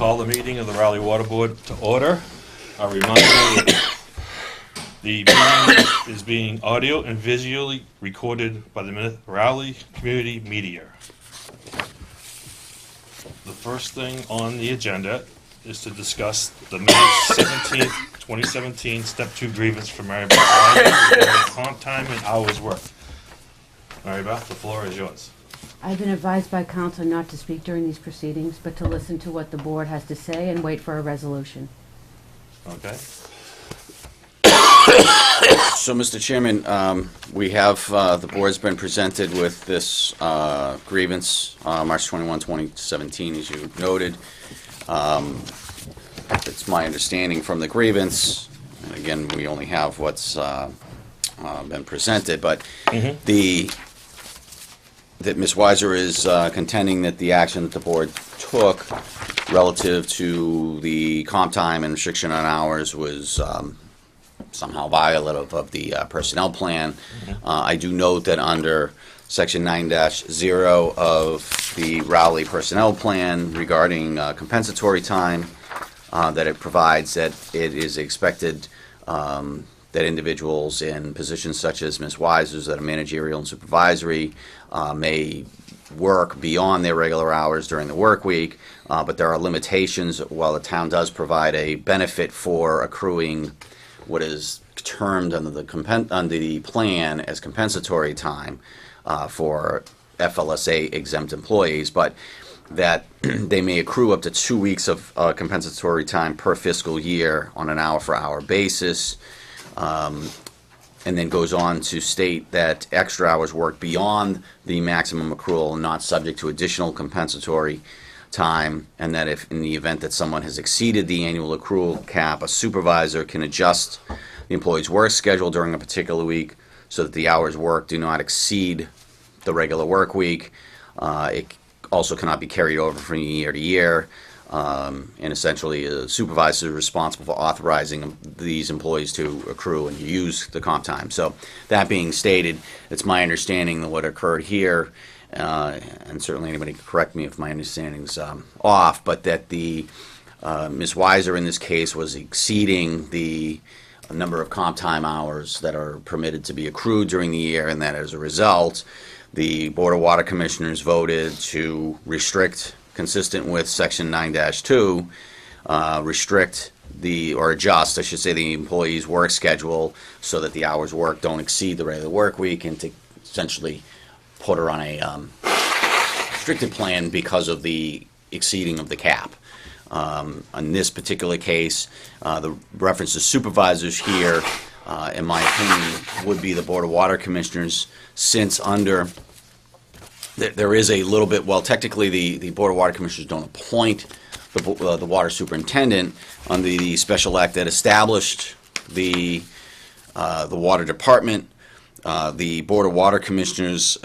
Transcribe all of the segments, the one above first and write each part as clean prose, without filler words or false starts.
call the meeting of the Raleigh Water Board to order. A reminder that the meeting is being audio and visually recorded by the Raleigh Community Media. The first thing on the agenda is to discuss the May 17th, 2017 Step 2 grievance for Mary Beth Weiser regarding comp time and hours worked. Mary Beth, the floor is yours. I've been advised by counsel not to speak during these proceedings, but to listen to what the board has to say and wait for a resolution. Okay. So, Mr. Chairman, we have, the board's been presented with this grievance, March 21, 2017, as you noted. It's my understanding from the grievance, and again, we only have what's been presented, but that Ms. Weiser is contending that the action that the board took relative to the comp time and restriction on hours was somehow violative of the personnel plan. I do note that under Section 9-0 of the Raleigh Personnel Plan regarding compensatory time, that it provides that it is expected that individuals in positions such as Ms. Weiser's that are managerial and supervisory may work beyond their regular hours during the work week, but there are limitations. While the town does provide a benefit for accruing what is termed under the plan as compensatory time for FLSA exempt employees, but that they may accrue up to 2 weeks of compensatory time per fiscal year on an hour-for-hour basis. And then goes on to state that extra hours worked beyond the maximum accrual are not subject to additional compensatory time, and that if in the event that someone has exceeded the annual accrual cap, a supervisor can adjust the employee's work schedule during a particular week so that the hours worked do not exceed the regular work week. It also cannot be carried over from year to year. And essentially, a supervisor is responsible for authorizing these employees to accrue and use the comp time. So, that being stated, it's my understanding that what occurred here, and certainly anybody can correct me if my understanding's off, but that the Ms. Weiser in this case was exceeding the number of comp time hours that are permitted to be accrued during the year, and that as a result, the Board of Water Commissioners voted to restrict, consistent with Section 9-2, restrict or adjust, I should say, the employee's work schedule so that the hours worked don't exceed the regular work week, and to essentially put her on a restricted plan because of the exceeding of the cap. In this particular case, the reference to supervisors here, in my opinion, would be the Board of Water Commissioners, since under there is a little bit, well, technically the Board of Water Commissioners don't appoint the water superintendent under the special act that established the water department. The Board of Water Commissioners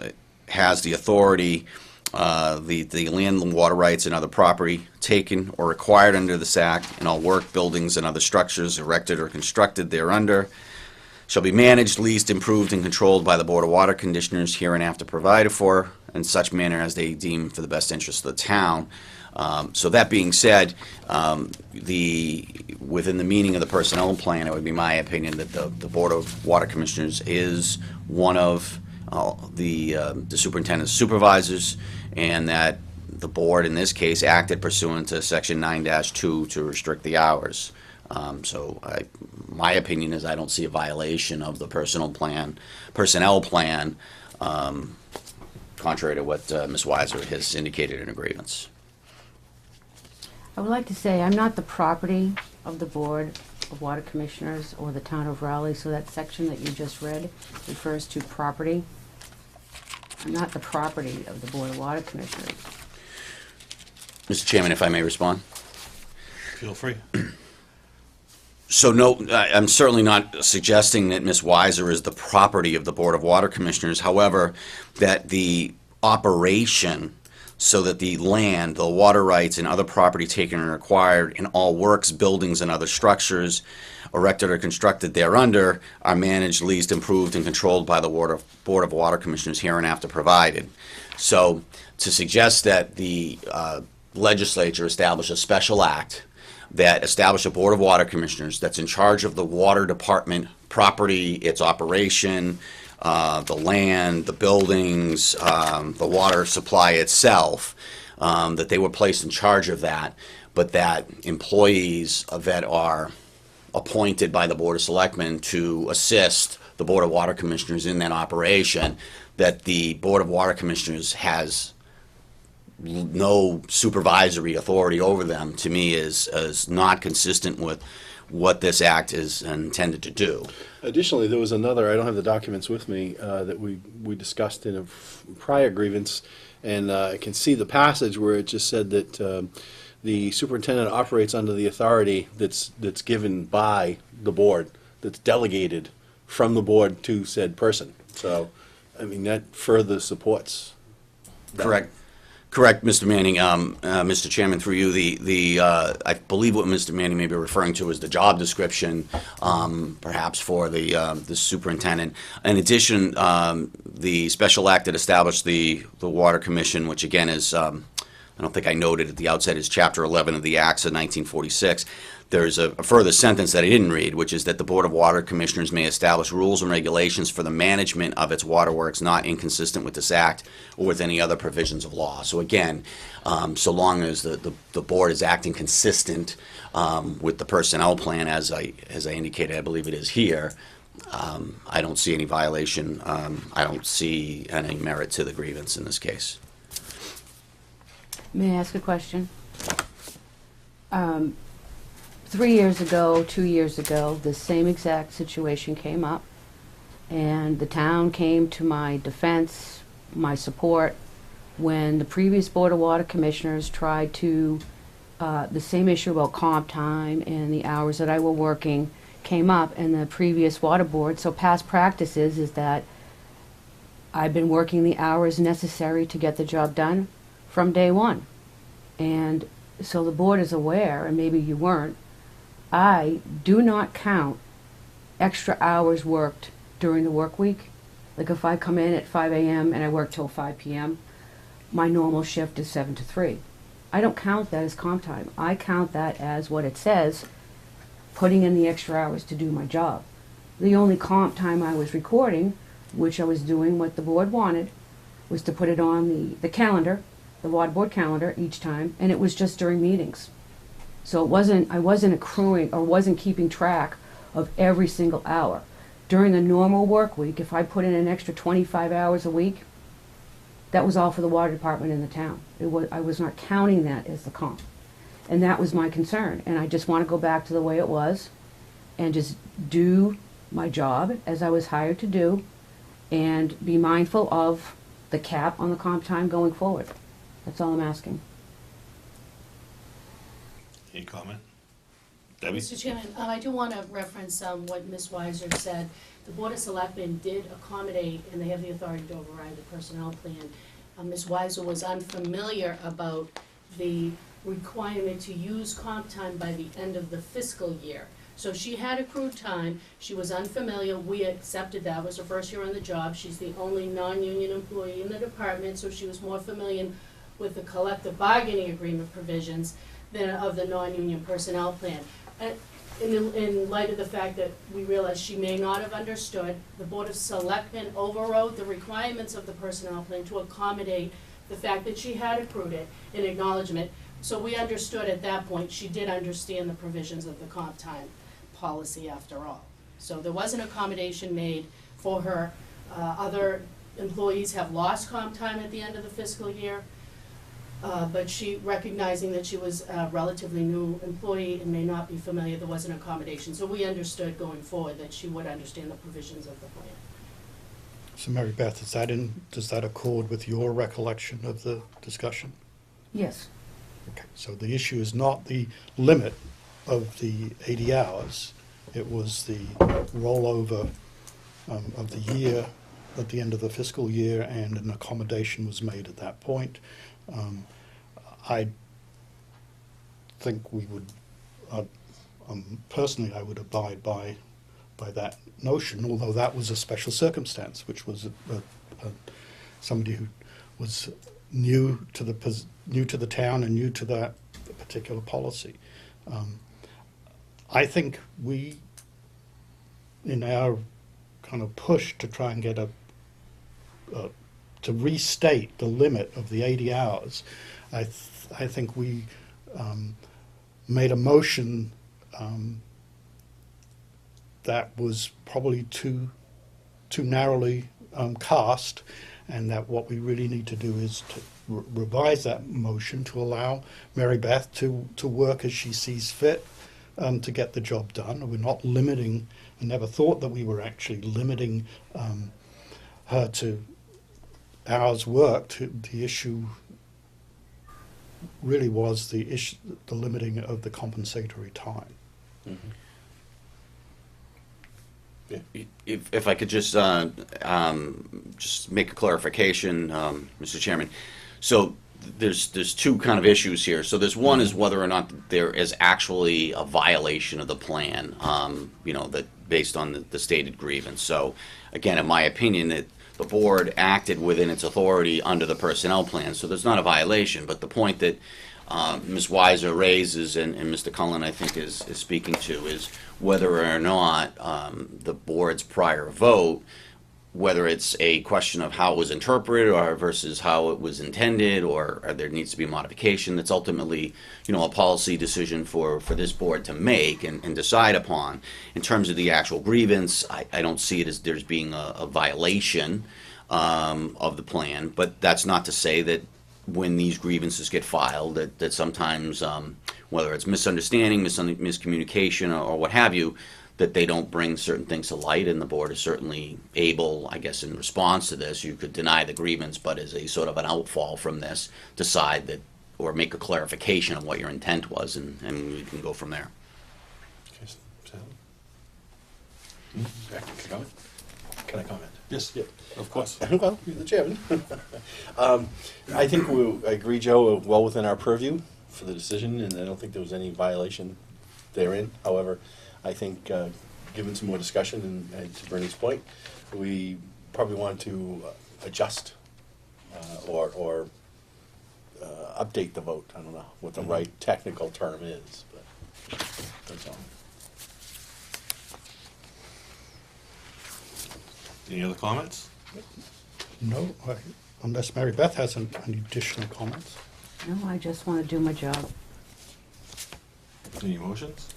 has the authority, the land and water rights and other property taken or acquired under this act, and all work, buildings, and other structures erected or constructed thereunder shall be managed, leased, improved, and controlled by the Board of Water Commissioners hereinafter provided for in such manner as they deem for the best interest of the town. So that being said, within the meaning of the personnel plan, it would be my opinion that the Board of Water Commissioners is one of the superintendent's supervisors, and that the board in this case acted pursuant to Section 9-2 to restrict the hours. So my opinion is I don't see a violation of the personnel plan, contrary to what Ms. Weiser has indicated in a grievance. I would like to say I'm not the property of the Board of Water Commissioners or the Town of Raleigh, so that section that you just read refers to property. I'm not the property of the Board of Water Commissioners. Mr. Chairman, if I may respond? Feel free. So no, I'm certainly not suggesting that Ms. Weiser is the property of the Board of Water Commissioners. However, that the operation, so that the land, the water rights, and other property taken and acquired in all works, buildings, and other structures erected or constructed thereunder are managed, leased, improved, and controlled by the Board of Water Commissioners hereinafter provided. So to suggest that the legislature establish a special act that established a Board of Water Commissioners that's in charge of the water department property, its operation, the land, the buildings, the water supply itself, that they were placed in charge of that, but that employees that are appointed by the Board of Selectmen to assist the Board of Water Commissioners in that operation, that the Board of Water Commissioners has no supervisory authority over them, to me is not consistent with what this act is intended to do. Additionally, there was another, I don't have the documents with me, that we discussed in a prior grievance, and I can see the passage where it just said that the superintendent operates under the authority that's given by the board, that's delegated from the board to said person. So, I mean, that further supports that. Correct, Mr. Manning. Mr. Chairman, through you, I believe what Mr. Manning may be referring to is the job description, perhaps for the superintendent. In addition, the special act that established the Water Commission, which again is, I don't think I noted at the outset, is Chapter 11 of the Acts of 1946. There's a further sentence that I didn't read, which is that the Board of Water Commissioners may establish rules and regulations for the management of its waterworks not inconsistent with this act or with any other provisions of law. So again, so long as the board is acting consistent with the personnel plan, as I indicated, I believe it is here, I don't see any violation. I don't see any merit to the grievance in this case. May I ask a question? 3 years ago, 2 years ago, the same exact situation came up, and the town came to my defense, my support, when the previous Board of Water Commissioners tried to, the same issue about comp time and the hours that I were working came up in the previous water board. So past practices is that I've been working the hours necessary to get the job done from day one. And so the board is aware, and maybe you weren't, I do not count extra hours worked during the work week. Like if I come in at 5 a.m. and I work till 5 p.m., my normal shift is 7 to 3. I don't count that as comp time. I count that as what it says, putting in the extra hours to do my job. The only comp time I was recording, which I was doing what the board wanted, was to put it on the calendar, the water board calendar each time, and it was just during meetings. So I wasn't accruing or wasn't keeping track of every single hour. During a normal work week, if I put in an extra 25 hours a week, that was all for the water department in the town. I was not counting that as the comp. And that was my concern. And I just want to go back to the way it was and just do my job as I was hired to do and be mindful of the cap on the comp time going forward. That's all I'm asking. Any comment? Debbie? Mr. Chairman, I do want to reference what Ms. Weiser said. The Board of Selectmen did accommodate, and they have the authority to override the personnel plan. Ms. Weiser was unfamiliar about the requirement to use comp time by the end of the fiscal year. So she had accrued time, she was unfamiliar, we accepted that, it was her first year on the job, she's the only non-union employee in the department, so she was more familiar with the collective bargaining agreement provisions than of the non-union personnel plan. In light of the fact that we realized she may not have understood, the Board of Selectmen overrode the requirements of the personnel plan to accommodate the fact that she had accrued it in acknowledgement. So we understood at that point, she did understand the provisions of the comp time policy after all. So there was an accommodation made for her. Other employees have lost comp time at the end of the fiscal year. But she, recognizing that she was a relatively new employee and may not be familiar, there was an accommodation. So we understood going forward that she would understand the provisions of the plan. So Mary Beth, does that accord with your recollection of the discussion? Yes. Okay, so the issue is not the limit of the 80 hours, it was the rollover of the year at the end of the fiscal year, and an accommodation was made at that point. I think we would, personally, I would abide by that notion, although that was a special circumstance, which was somebody who was new to the town and new to that particular policy. I think we, in our kind of push to try and get to restate the limit of the 80 hours, I think we made a motion that was probably too narrowly cast, and that what we really need to do is to revise that motion to allow Mary Beth to work as she sees fit to get the job done. We're not limiting. I never thought that we were actually limiting her to hours worked. The issue really was the limiting of the compensatory time. If I could just make a clarification, Mr. Chairman. So there's two kind of issues here. So there's one is whether or not there is actually a violation of the plan, that based on the stated grievance. So again, in my opinion, that the board acted within its authority under the personnel plan. So there's not a violation. But the point that Ms. Weiser raises and Mr. Cullen, I think, is speaking to is whether or not the board's prior vote, whether it's a question of how it was interpreted or versus how it was intended, or there needs to be a modification. That's ultimately, a policy decision for this board to make and decide upon. In terms of the actual grievance, I don't see it as there's being a violation of the plan, but that's not to say that when these grievances get filed, that sometimes, whether it's misunderstanding, miscommunication, or what have you, that they don't bring certain things to light, and the board is certainly able, I guess, in response to this, you could deny the grievance, but as a sort of an outfall from this, decide that, or make a clarification of what your intent was, and we can go from there. Can I comment? Yes, Yep. of course. Well, you're the chairman. I think I agree, Joe, well within our purview for the decision, and I don't think there was any violation therein. However, I think, given some more discussion, and to Bernie's point, we probably want to adjust or update the vote. I don't know what the right technical term is, but that's all. Any other comments? No, unless Mary Beth has any additional comments. No, I just want to do my job. Any motions?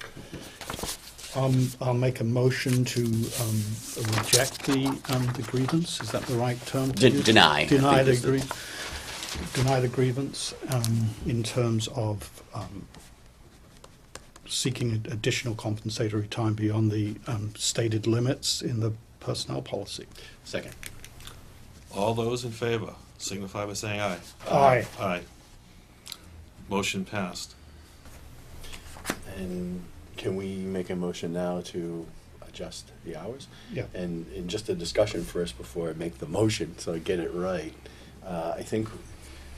I'll make a motion to reject the grievance. Is that the right term? to use? Deny. Deny I the think is deny the grievance in terms of seeking additional compensatory time beyond the stated limits in the personnel policy. Second. All those in favor signify by saying aye. Aye. Aye. Motion passed. And can we make a motion now to adjust the hours? Yeah. And in just a discussion first before I make the motion, so I get it right. I think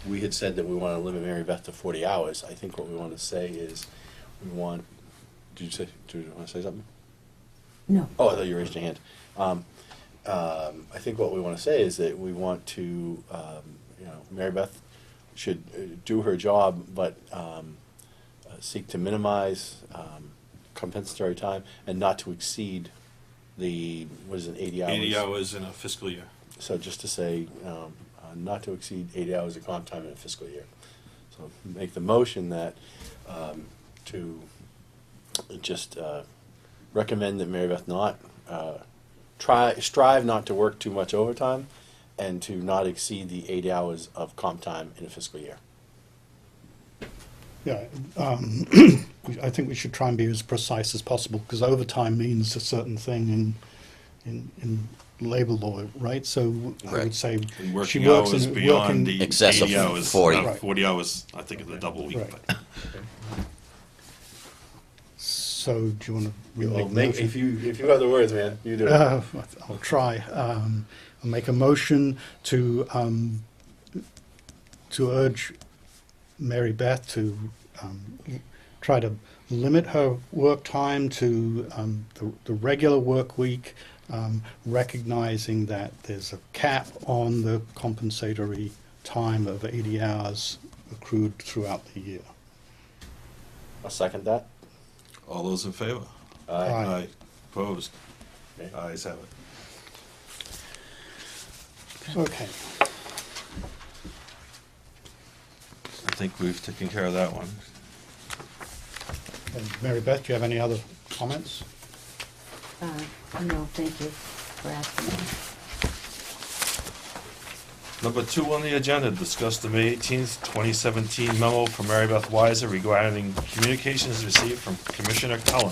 we had said that we want to limit Mary Beth to 40 hours. I think what we want to say is we want, do you want to say something? No. Oh, I thought you raised your hand. I think what we want to say is that we want to, Mary Beth should do her job, but seek to minimize compensatory time and not to exceed the, 80 hours? 80 hours in a fiscal year. So just to say, not to exceed 80 hours of comp time in a fiscal year. So make the motion that to just recommend that Mary Beth not strive not to work too much overtime, and to not exceed the 80 hours of comp time in a fiscal year. Yeah, I think we should try and be as precise as possible, because overtime means a certain thing in labor law, right? So I Right. would say And she working works hours in beyond the Excess of 80 hours. 40. Not Right. 40 hours, I think, is a double week. Right. But So do you want to Well, remake the motion? if you have the words, man, you do it. I'll try. I'll make a motion to urge Mary Beth to try to limit her work time to the regular work week, recognizing that there's a cap on the compensatory time of 80 hours accrued throughout the year. I'll second that. All those in favor? Aye. Opposed? Okay. Ayes have it. Okay. I think we've taken care of that one. And Mary Beth, do you have any other comments? No, thank you for asking me. Number 2 on the agenda, discuss the May 18th, 2017 memo from Mary Beth Weiser regarding communications received from Commissioner Cullen.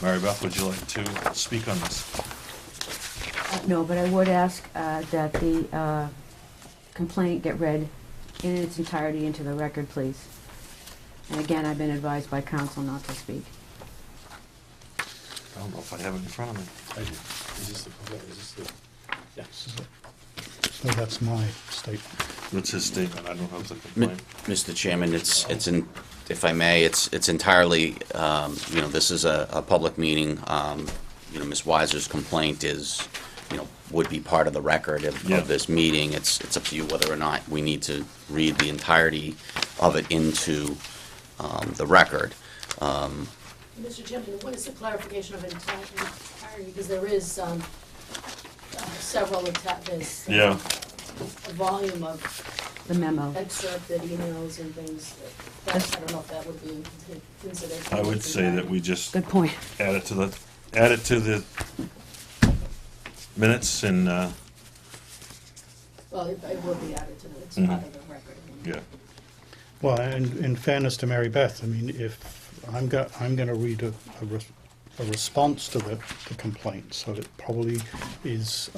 Mary Beth, would you like to speak on this? No, but I would ask that the complaint get read in its entirety into the record, please. And again, I've been advised by counsel not to speak. I don't know if I have it in front of me. I do. Is this the, yes. So that's my statement. What's his statement? I don't have the Mi- complaint. Mr. Chairman, if I may, it's entirely, this is a public meeting. Ms. Weiser's complaint is, would be part of the record Yeah. of this meeting. It's up to you whether or not we need to read the entirety of it into the record. Mr. Chairman, what is the clarification of entirety? Because there is several there's Yeah. a volume of The memo. excerpted emails and things. I don't know if that would be considered. I would say that we just Good point. add it to the minutes and, Well, it will be added to the, it's Mhm. part of the record. yeah. Well, in fairness to Mary Beth, I mean, if I'm going to read a response to the complaint, so it probably is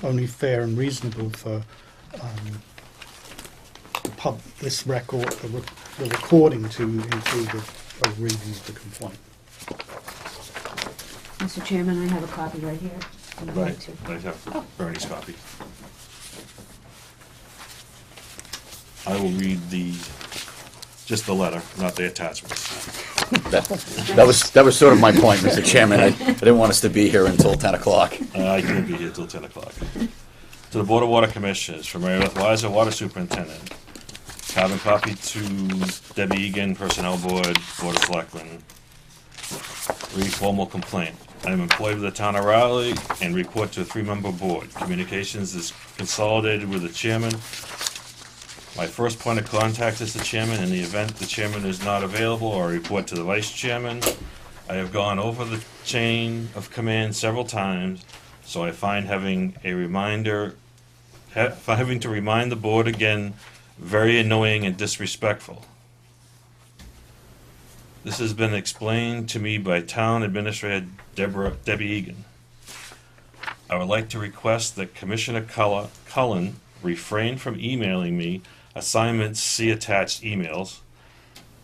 only fair and reasonable for this record, the recording to include a reading of the complaint. Mr. Chairman, I have a copy right here. Would you like Right. to- I have Bernie's copy. I will read just the letter, not the attachments. That was sort of my point, Mr. Chairman. I didn't want us to be here until 10 o'clock. I can't be here till 10 o'clock. To the Board of Water Commissioners, from Mary Beth Weiser, Water Superintendent. Carbon copy to Debbie Egan, Personnel Board, Board of Selectmen. Read formal complaint. I am employed with the town of Raleigh and report to a 3-member board. Communications is consolidated with the chairman. My first point of contact is the chairman. In the event the chairman is not available, or report to the vice chairman. I have gone over the chain of command several times, so I find having to remind the board again very annoying and disrespectful. This has been explained to me by Town Administrator Debbie Egan. I would like to request that Commissioner Cullen refrain from emailing me assignments, see attached emails.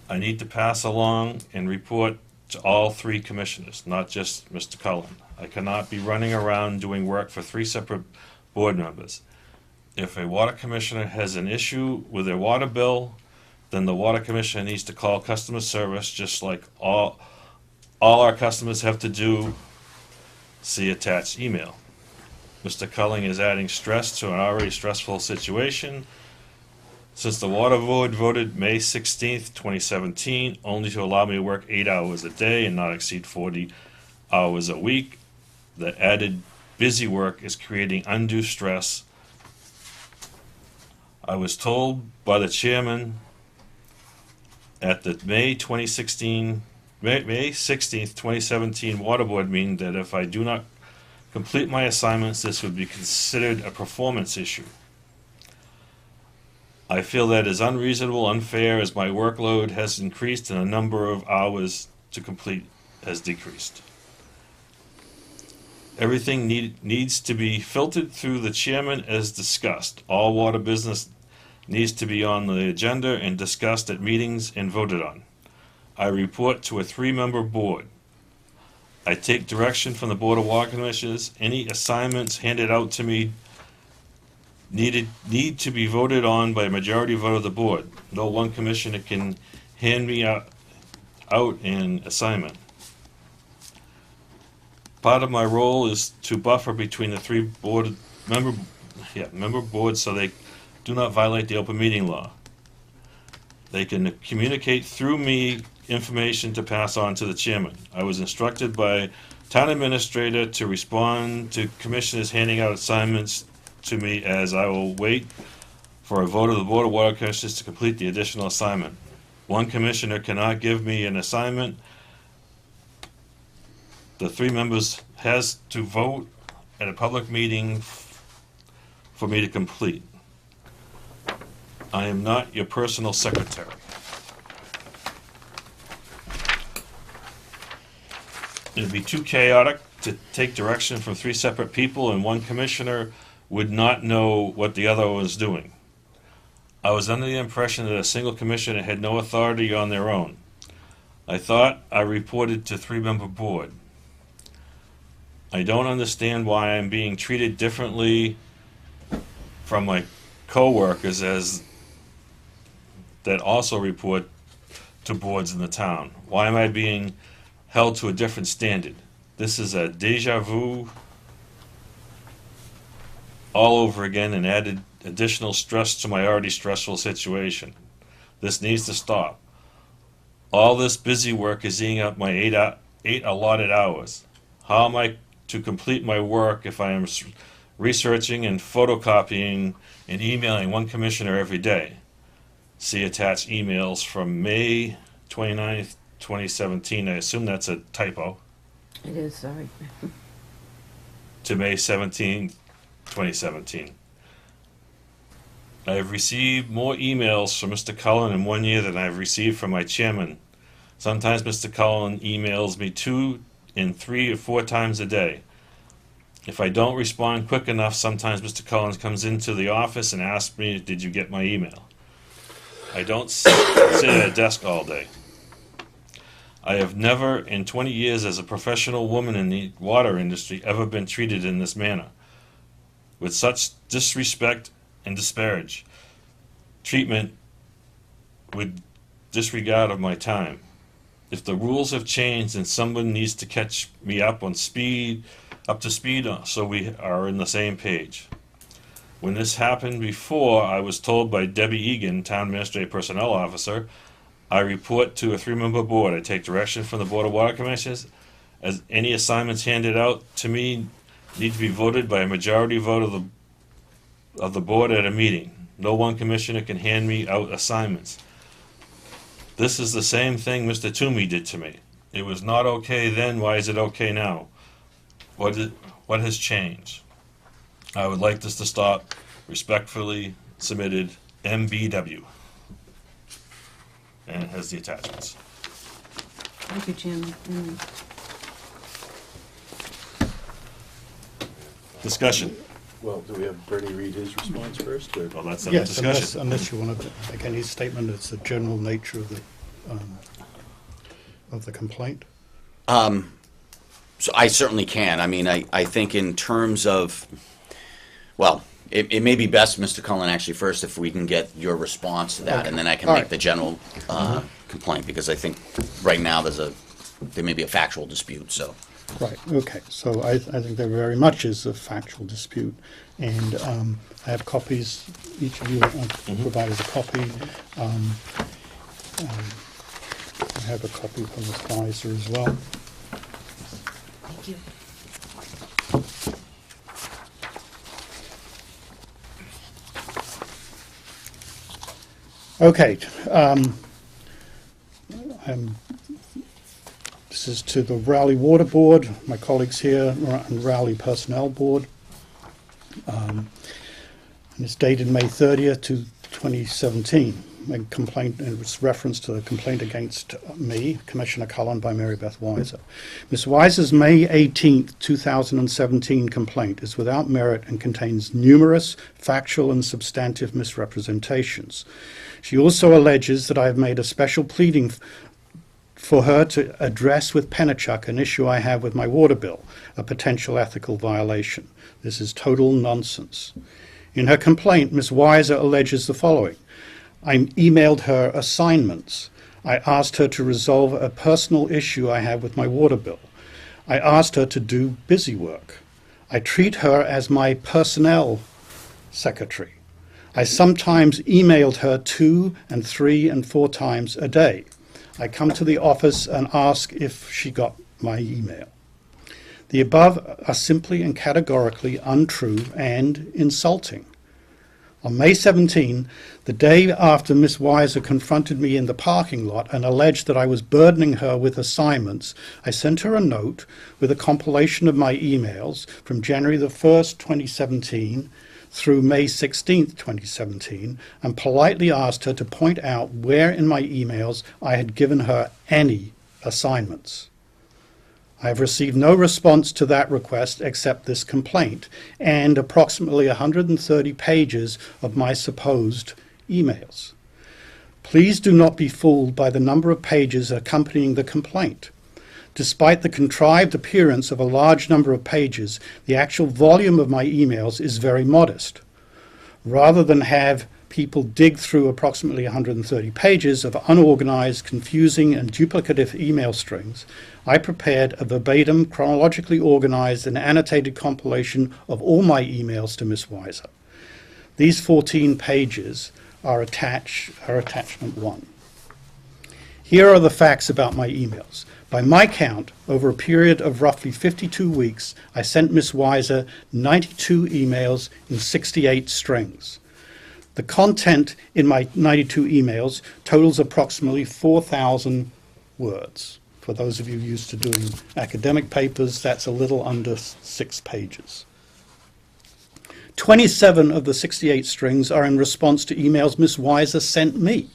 I need to pass along and report to all 3 commissioners, not just Mr. Cullen. I cannot be running around doing work for 3 separate board members. If a water commissioner has an issue with their water bill, then the water commissioner needs to call customer service, just like all our customers have to do. See attached email. Mr. Cullen is adding stress to an already stressful situation. Since the Water Board voted May 16th, 2017, only to allow me to work 8 hours a day and not exceed 40 hours a week, the added busy work is creating undue stress. I was told by the chairman at the May 16th, 2017 Water Board meeting that if I do not complete my assignments, this would be considered a performance issue. I feel that is unreasonable, unfair, as my workload has increased and the number of hours to complete has decreased. Everything needs to be filtered through the chairman as discussed. All water business needs to be on the agenda and discussed at meetings and voted on. I report to a 3-member board. I take direction from the Board of Water Commissioners. Any assignments handed out to me need to be voted on by a majority vote of the board. No one commissioner can hand me out an assignment. Part of my role is to buffer between the 3 member boards so they do not violate the open meeting law. They can communicate through me information to pass on to the chairman. I was instructed by town administrator to respond to commissioners handing out assignments to me, as I will wait for a vote of the Board of Water Commissioners to complete the additional assignment. One commissioner cannot give me an assignment. The 3 members has to vote at a public meeting for me to complete. I am not your personal secretary. It'd be too chaotic to take direction from 3 separate people, and one commissioner would not know what the other was doing. I was under the impression that a single commissioner had no authority on their own. I thought I reported to 3-member board. I don't understand why I'm being treated differently from my co-workers as that also report to boards in the town. Why am I being held to a different standard? This is a deja vu all over again and added additional stress to my already stressful situation. This needs to stop. All this busy work is eating up my 8 allotted hours. How am I to complete my work if I am researching and photocopying and emailing one commissioner every day? See attached emails from May 29th, 2017. I assume that's a typo. It is, sorry. To May 17th, 2017. I have received more emails from Mr. Cullen in 1 year than I have received from my chairman. Sometimes Mr. Cullen emails me 2 and 3 or 4 times a day. If I don't respond quick enough, sometimes Mr. Collins comes into the office and asks me, "Did you get my email?" I don't sit at a desk all day. I have never, in 20 years as a professional woman in the water industry, ever been treated in this manner, with such disrespect and disparage treatment with disregard of my time. If the rules have changed, then someone needs to catch me up to speed so we are in the same page. When this happened before, I was told by Debbie Egan, Town Administrative Personnel Officer, I report to a 3-member board. I take direction from the Board of Water Commissioners, as any assignments handed out to me need to be voted by a majority vote of the board at a meeting. No one commissioner can hand me out assignments. This is the same thing Mr. Toomey did to me. It was not okay then. Why is it okay now? What has changed? I would like this to stop. Respectfully submitted, MBW. And it has the attachments. Thank you, Jim. Discussion. Well, do we have Bernie read his response first, or? Well, that's the Yes, discussion. unless you want to make any statement, it's the general nature of the complaint. So I certainly can. I mean, I think in terms of, well, it may be best, Mr. Cullen, actually first, if we can get your response to that, Okay. and then I can All make right. the general complaint, because I think right now there may be a factual dispute, so. Right, okay, so I think there very much is a factual dispute, and I have copies, each of you provided a copy. I have a copy from the advisor as well. Thank you. Okay, this is to the Rowley Water Board, my colleagues here, and Rowley Personnel Board. And it's dated May 30th to 2017. A complaint, and it's reference to a complaint against me, Commissioner Cullen, by Mary Beth Weiser. Ms. Weiser's May 18th, 2017 complaint is without merit and contains numerous factual and substantive misrepresentations. She also alleges that I have made a special pleading for her to address with Penachuk an issue I have with my water bill, a potential ethical violation. This is total nonsense. In her complaint, Ms. Weiser alleges the following. I emailed her assignments. I asked her to resolve a personal issue I have with my water bill. I asked her to do busy work. I treat her as my personnel secretary. I sometimes emailed her 2 and 3 and 4 times a day. I come to the office and ask if she got my email. The above are simply and categorically untrue and insulting. On May 17, the day after Miss Weiser confronted me in the parking lot and alleged that I was burdening her with assignments, I sent her a note with a compilation of my emails from January the 1st, 2017 through May 16th, 2017, and politely asked her to point out where in my emails I had given her any assignments. I have received no response to that request except this complaint and approximately 130 pages of my supposed emails. Please do not be fooled by the number of pages accompanying the complaint. Despite the contrived appearance of a large number of pages, the actual volume of my emails is very modest. Rather than have people dig through approximately 130 pages of unorganized, confusing, and duplicative email strings, I prepared a verbatim, chronologically organized, and annotated compilation of all my emails to Miss Weiser. These 14 pages are attachment 1. Here are the facts about my emails. By my count, over a period of roughly 52 weeks, I sent Miss Weiser 92 emails in 68 strings. The content in my 92 emails totals approximately 4,000 words. For those of you used to doing academic papers, that's a little under 6 pages. 27 of the 68 strings are in response to emails Miss Weiser sent me.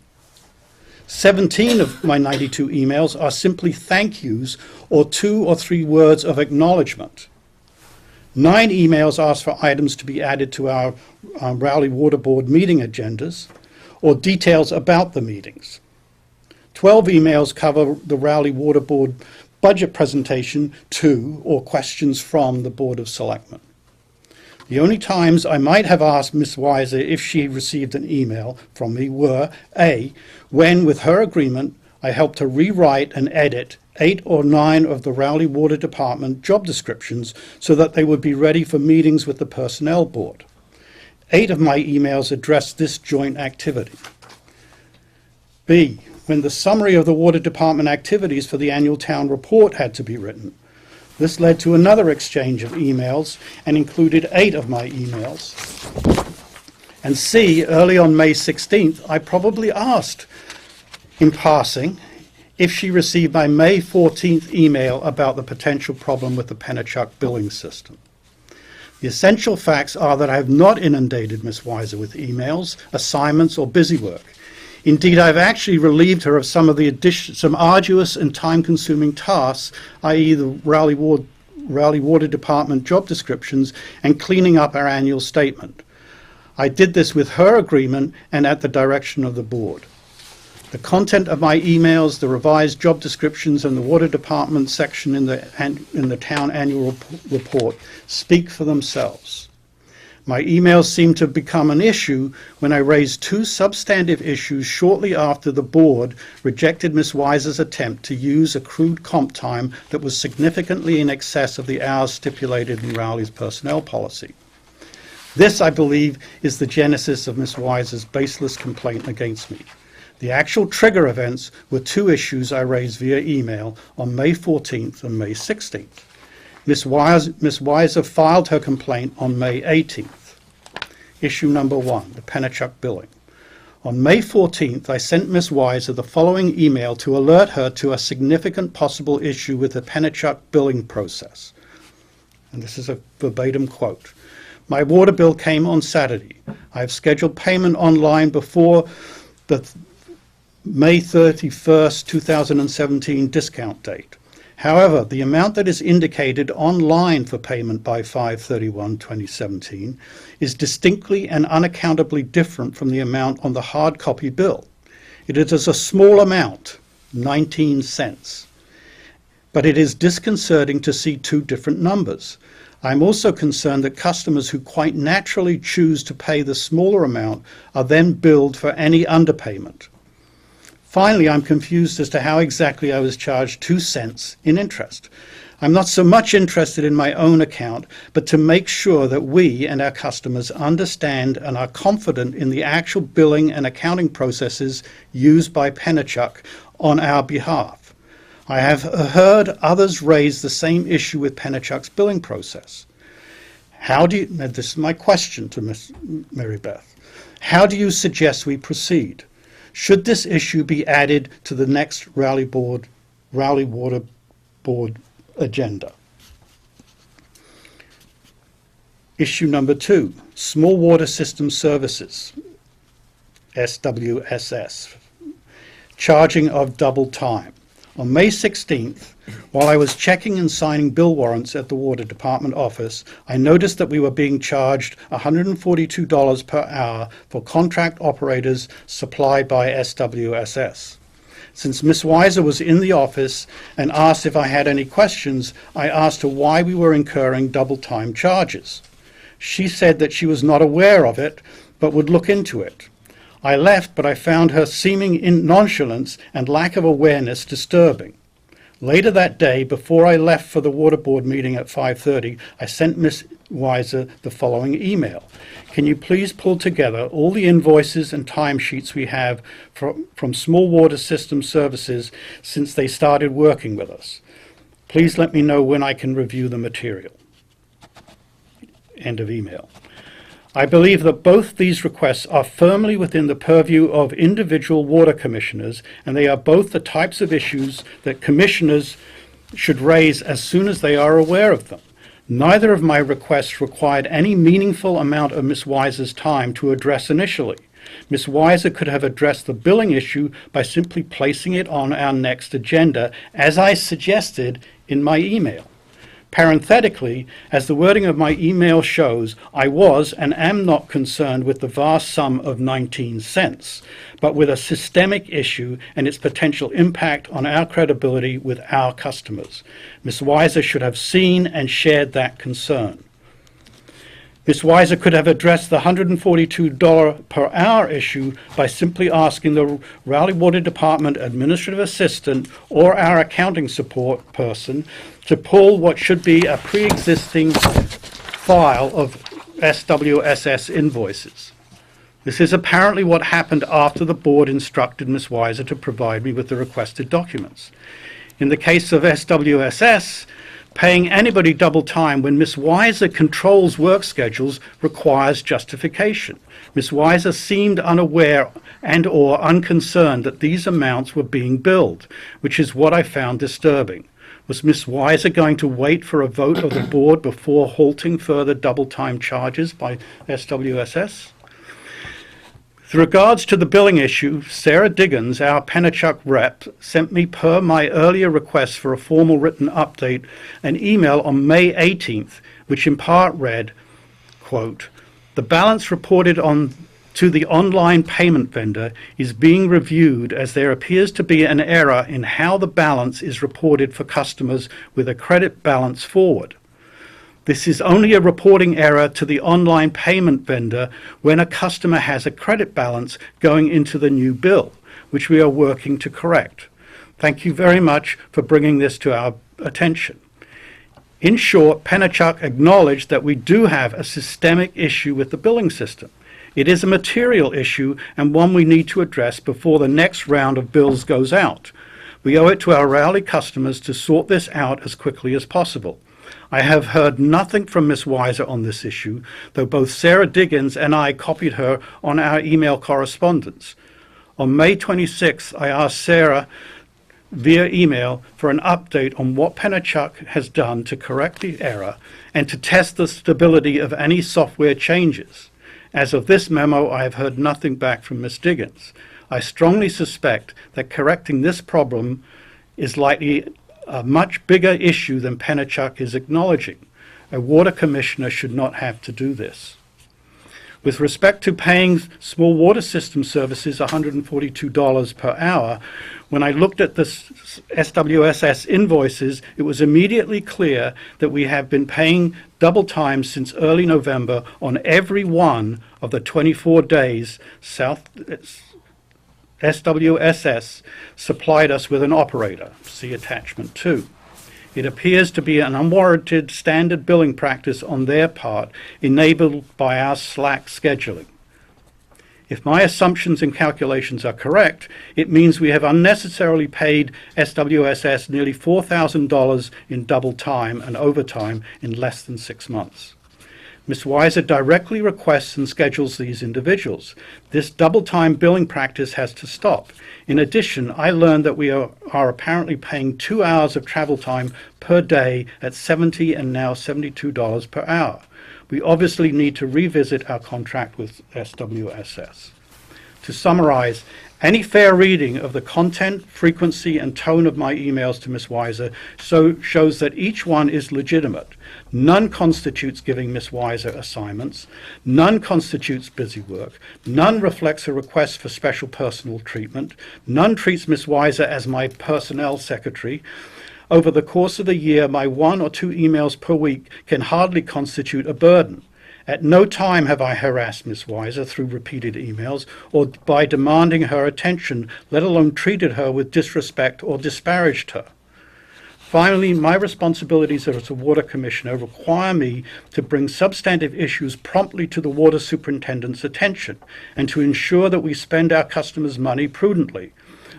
17 of my 92 emails are simply thank yous or 2 or 3 words of acknowledgement. 9 emails ask for items to be added to our Rowley Water Board meeting agendas or details about the meetings. 12 emails cover the Rowley Water Board budget presentation to or questions from the Board of Selectmen. The only times I might have asked Miss Weiser if she received an email from me were A, when, with her agreement, I helped her rewrite and edit 8 or 9 of the Rowley Water Department job descriptions so that they would be ready for meetings with the Personnel Board. 8 of my emails addressed this joint activity. B, when the summary of the Water Department activities for the annual town report had to be written. This led to another exchange of emails and included 8 of my emails. And C, early on May 16th, I probably asked in passing if she received my May 14th email about the potential problem with the Pennachuck billing system. The essential facts are that I have not inundated Miss Weiser with emails, assignments, or busywork. Indeed, I've actually relieved her of some arduous and time-consuming tasks, i.e. the Rowley Water Department job descriptions and cleaning up our annual statement. I did this with her agreement and at the direction of the board. The content of my emails, the revised job descriptions, and the Water Department section in the town annual report speak for themselves. My emails seem to have become an issue when I raised 2 substantive issues shortly after the board rejected Miss Weiser's attempt to use accrued comp time that was significantly in excess of the hours stipulated in Rowley's personnel policy. This, I believe, is the genesis of Miss Weiser's baseless complaint against me. The actual trigger events were 2 issues I raised via email on May 14th and May 16th. Miss Weiser filed her complaint on May 18th. Issue number 1, the Pennachuck billing. On May 14th, I sent Miss Weiser the following email to alert her to a significant possible issue with the Pennachuck billing process. And this is a verbatim quote. My water bill came on Saturday. I have scheduled payment online before the May 31st, 2017 discount date. However, the amount that is indicated online for payment by 5/31/2017 is distinctly and unaccountably different from the amount on the hard copy bill. It is a small amount, 19 cents. But it is disconcerting to see 2 different numbers. I'm also concerned that customers who quite naturally choose to pay the smaller amount are then billed for any underpayment. Finally, I'm confused as to how exactly I was charged 2 cents in interest. I'm not so much interested in my own account, but to make sure that we and our customers understand and are confident in the actual billing and accounting processes used by Penachuk on our behalf. I have heard others raise the same issue with Penachuk's billing process. Now this is my question to Ms. Mary Beth. How do you suggest we proceed? Should this issue be added to the next Raleigh Water Board agenda? Issue number 2, Small Water System Services, SWSS, charging of double time. On May 16th, while I was checking and signing bill warrants at the Water Department office, I noticed that we were being charged $142 per hour for contract operators supplied by SWSS. Since Ms. Weiser was in the office and asked if I had any questions, I asked her why we were incurring double time charges. She said that she was not aware of it, but would look into it. I left, but I found her seeming nonchalance and lack of awareness disturbing. Later that day, before I left for the Water Board meeting at 5:30, I sent Ms. Weiser the following email. Can you please pull together all the invoices and timesheets we have from Small Water System Services since they started working with us? Please let me know when I can review the material. End of email. I believe that both these requests are firmly within the purview of individual water commissioners, and they are both the types of issues that commissioners should raise as soon as they are aware of them. Neither of my requests required any meaningful amount of Ms. Weiser's time to address initially. Ms. Weiser could have addressed the billing issue by simply placing it on our next agenda, as I suggested in my email. Parenthetically, as the wording of my email shows, I was and am not concerned with the vast sum of 19 cents, but with a systemic issue and its potential impact on our credibility with our customers. Ms. Weiser should have seen and shared that concern. Ms. Weiser could have addressed the $142 per hour issue by simply asking the Raleigh Water Department administrative assistant or our accounting support person to pull what should be a pre-existing file of SWSS invoices. This is apparently what happened after the board instructed Ms. Weiser to provide me with the requested documents. In the case of SWSS, paying anybody double time when Ms. Weiser controls work schedules requires justification. Ms. Weiser seemed unaware and/or unconcerned that these amounts were being billed, which is what I found disturbing. Was Ms. Weiser going to wait for a vote of the board before halting further double time charges by SWSS? With regards to the billing issue, Sarah Diggins, our Penachuk rep, sent me, per my earlier request for a formal written update, an email on May 18th, which in part read, quote, "The balance reported on to the online payment vendor is being reviewed as there appears to be an error in how the balance is reported for customers with a credit balance forward. This is only a reporting error to the online payment vendor when a customer has a credit balance going into the new bill, which we are working to correct. Thank you very much for bringing this to our attention." In short, Penachuk acknowledged that we do have a systemic issue with the billing system. It is a material issue and one we need to address before the next round of bills goes out. We owe it to our Raleigh customers to sort this out as quickly as possible. I have heard nothing from Ms. Weiser on this issue, though both Sarah Diggins and I copied her on our email correspondence. On May 26th, I asked Sarah via email for an update on what Penachuk has done to correct the error and to test the stability of any software changes. As of this memo, I have heard nothing back from Ms. Diggins. I strongly suspect that correcting this problem is likely a much bigger issue than Penachuk is acknowledging. A water commissioner should not have to do this. With respect to paying Small Water System Services $142 per hour, when I looked at the SWSS invoices, it was immediately clear that we have been paying double time since early November on every one of the 24 days SWSS supplied us with an operator. See attachment 2. It appears to be an unwarranted standard billing practice on their part, enabled by our slack scheduling. If my assumptions and calculations are correct, it means we have unnecessarily paid SWSS nearly $4,000 in double time and overtime in less than 6 months. Ms. Weiser directly requests and schedules these individuals. This double-time billing practice has to stop. In addition, I learned that we are apparently paying 2 hours of travel time per day at $70 and now $72 per hour. We obviously need to revisit our contract with SWSS. To summarize, any fair reading of the content, frequency, and tone of my emails to Ms. Weiser shows that each one is legitimate. None constitutes giving Ms. Weiser assignments. None constitutes busy work. None reflects a request for special personal treatment. None treats Ms. Weiser as my personnel secretary. Over the course of the year, my 1 or 2 emails per week can hardly constitute a burden. At no time have I harassed Ms. Weiser through repeated emails or by demanding her attention, let alone treated her with disrespect or disparaged her. Finally, my responsibilities as a water commissioner require me to bring substantive issues promptly to the water superintendent's attention and to ensure that we spend our customers' money prudently.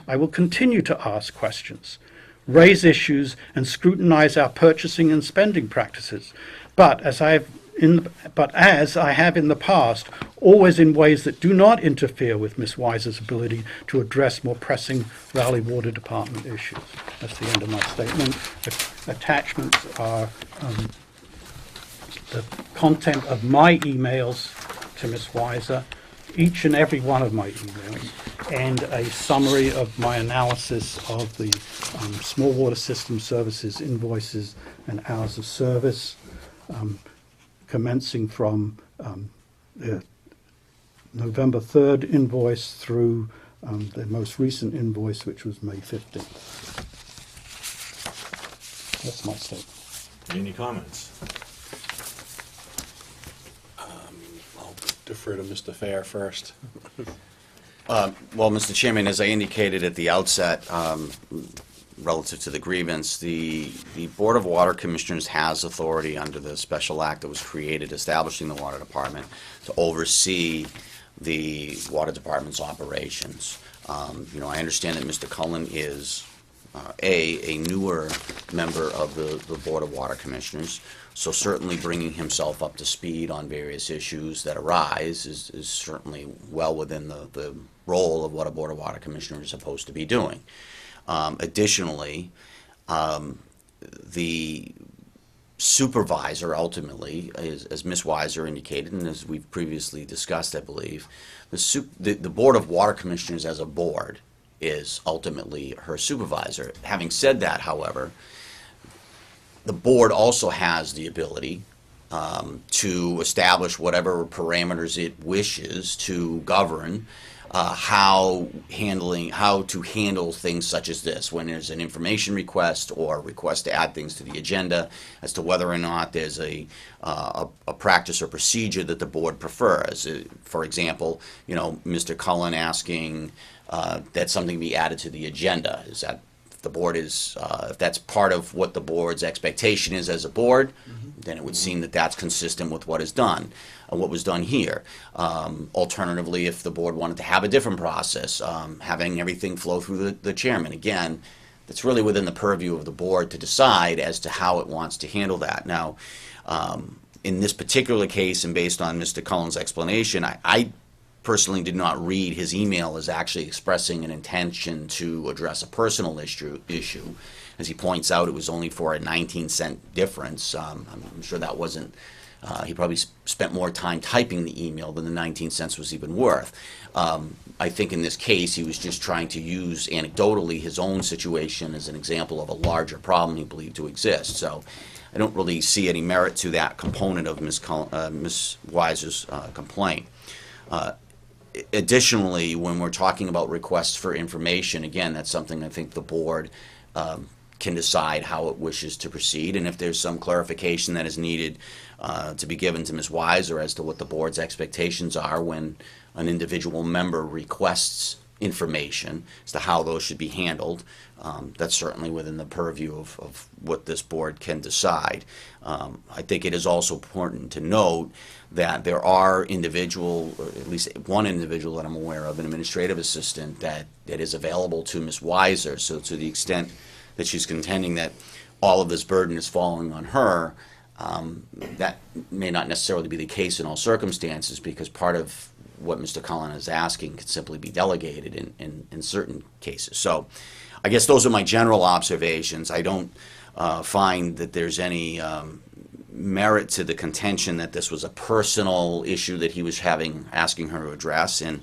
I will continue to ask questions, raise issues, and scrutinize our purchasing and spending practices. But as I have in the past, always in ways that do not interfere with Ms. Weiser's ability to address more pressing Raleigh Water Department issues. That's the end of my statement. The attachments are the content of my emails to Ms. Weiser, each and every one of my emails, and a summary of my analysis of the small water system services invoices and hours of service, commencing from the November 3rd invoice through the most recent invoice, which was May 15th. That's my statement. Any comments? I'll defer to Mr. Fair first. Well, Mr. Chairman, as I indicated at the outset, relative to the grievance, the Board of Water Commissioners has authority under the special act that was created establishing the Water Department to oversee the Water Department's operations. I understand that Mr. Cullen is a newer member of the Board of Water Commissioners, so certainly bringing himself up to speed on various issues that arise is certainly well within the role of what a Board of Water Commissioner is supposed to be doing. Additionally, the supervisor ultimately, as Ms. Weiser indicated, and as we've previously discussed, I believe, the Board of Water Commissioners as a board is ultimately her supervisor. Having said that, however, the board also has the ability to establish whatever parameters it wishes to govern how to handle things such as this when there's an information request or a request to add things to the agenda as to whether or not there's a practice or procedure that the board prefers. For example, Mr. Cullen asking that something be added to the agenda. Is that the board is, if that's part of what the board's expectation is as a board, then it would seem that that's consistent with what is done, what was done here. Alternatively, if the board wanted to have a different process, having everything flow through the chairman, again, that's really within the purview of the board to decide as to how it wants to handle that. Now, in this particular case, and based on Mr. Cullen's explanation, I personally did not read his email as actually expressing an intention to address a personal issue. As he points out, it was only for a 19-cent difference. I'm sure that wasn't, he probably spent more time typing the email than the 19 cents was even worth. I think in this case, he was just trying to use anecdotally his own situation as an example of a larger problem he believed to exist. So I don't really see any merit to that component of Ms. Weiser's complaint. Additionally, when we're talking about requests for information, again, that's something I think the board can decide how it wishes to proceed, and if there's some clarification that is needed to be given to Ms. Weiser as to what the board's expectations are when an individual member requests information as to how those should be handled. That's certainly within the purview of what this board can decide. I think it is also important to note that there are individual, or at least one individual that I'm aware of, an administrative assistant that is available to Ms. Weiser. So to the extent that she's contending that all of this burden is falling on her, that may not necessarily be the case in all circumstances, because part of what Mr. Cullen is asking could simply be delegated in certain cases. So I guess those are my general observations. I don't find that there's any merit to the contention that this was a personal issue that he was asking her to address. And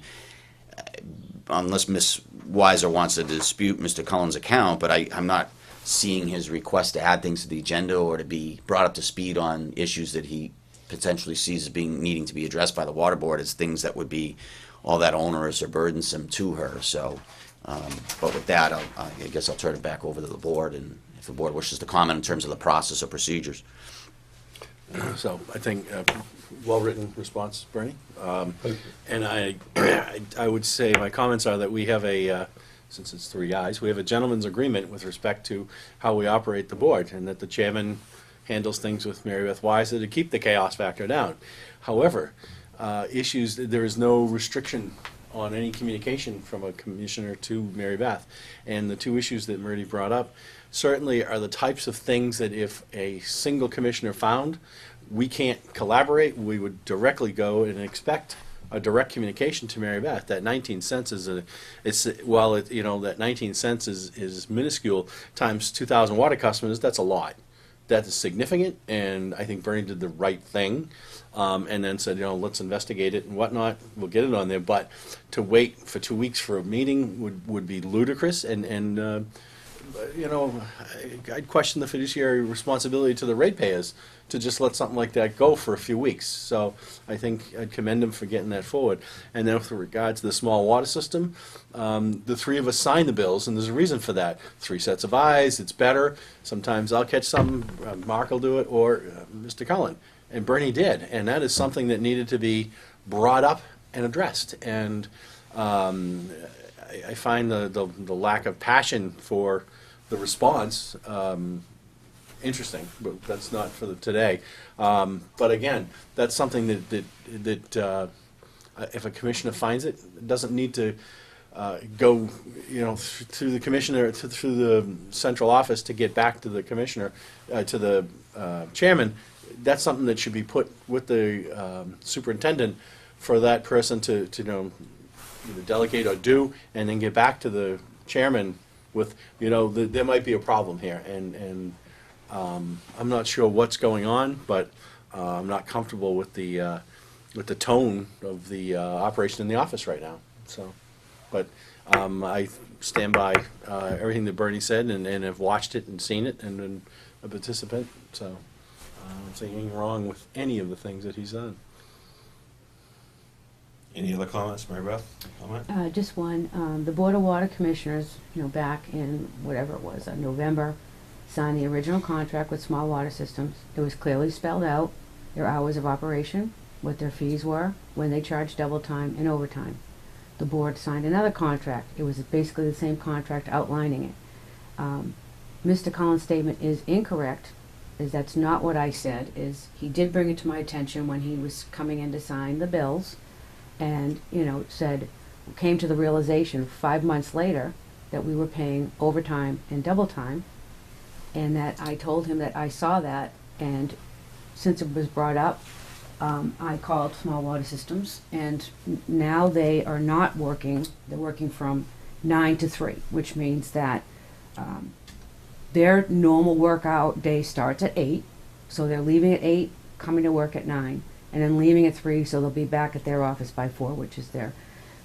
unless Ms. Weiser wants to dispute Mr. Cullen's account, but I'm not seeing his request to add things to the agenda or to be brought up to speed on issues that he potentially sees as needing to be addressed by the water board as things that would be all that onerous or burdensome to her. So, but with that, I guess I'll turn it back over to the board, and if the board wishes to comment in terms of the process or procedures. So I think well-written response, Bernie. And I would say my comments are that we have since it's three ayes, we have a gentleman's agreement with respect to how we operate the board, and that the chairman handles things with Mary Beth Weiser to keep the chaos factor down. However, there is no restriction on any communication from a commissioner to Mary Beth. And the two issues that Murdy brought up certainly are the types of things that if a single commissioner found, we can't collaborate, we would directly go and expect a direct communication to Mary Beth. That 19 cents that 19 cents is minuscule, times 2,000 water customers, that's a lot. That is significant, and I think Bernie did the right thing, and then said, let's investigate it and whatnot. We'll get it on there, but to wait for 2 weeks for a meeting would be ludicrous, and I'd question the fiduciary responsibility to the ratepayers to just let something like that go for a few weeks. So I think I'd commend him for getting that forward. And then with regard to the small water system, the three of us signed the bills, and there's a reason for that. 3 sets of eyes, it's better. Sometimes I'll catch some, Mark will do it, or Mr. Cullen. And Bernie did, and that is something that needed to be brought up and addressed. And I find the lack of passion for the response interesting, but that's not for today. But again, that's something that if a commissioner finds it, it doesn't need to go through the commissioner through the central office to get back to the commissioner to the chairman. That's something that should be put with the superintendent for that person to either delegate or do, and then get back to the chairman with, there might be a problem here, and I'm not sure what's going on, but I'm not comfortable with the tone of the operation in the office right now. So, but I stand by everything that Bernie said, and have watched it and seen it, and been a participant. So I don't see anything wrong with any of the things that he's done. Any other comments, Mary Beth? Comment? Just one. The Board of Water Commissioners, back in whatever it was, November, signed the original contract with Small Water Systems. It was clearly spelled out, their hours of operation, what their fees were, when they charged double time and overtime. The board signed another contract. It was basically the same contract outlining it. Mr. Collins' statement is incorrect, is that's not what I said, is he did bring it to my attention when he was coming in to sign the bills, and, came to the realization 5 months later that we were paying overtime and double time, and that I told him that I saw that, and since it was brought up, I called Small Water Systems, and now they are not working. They're working from 9 to 3, which means that their normal workout day starts at 8, so they're leaving at 8, coming to work at 9, and then leaving at 3, so they'll be back at their office by 4, which is there.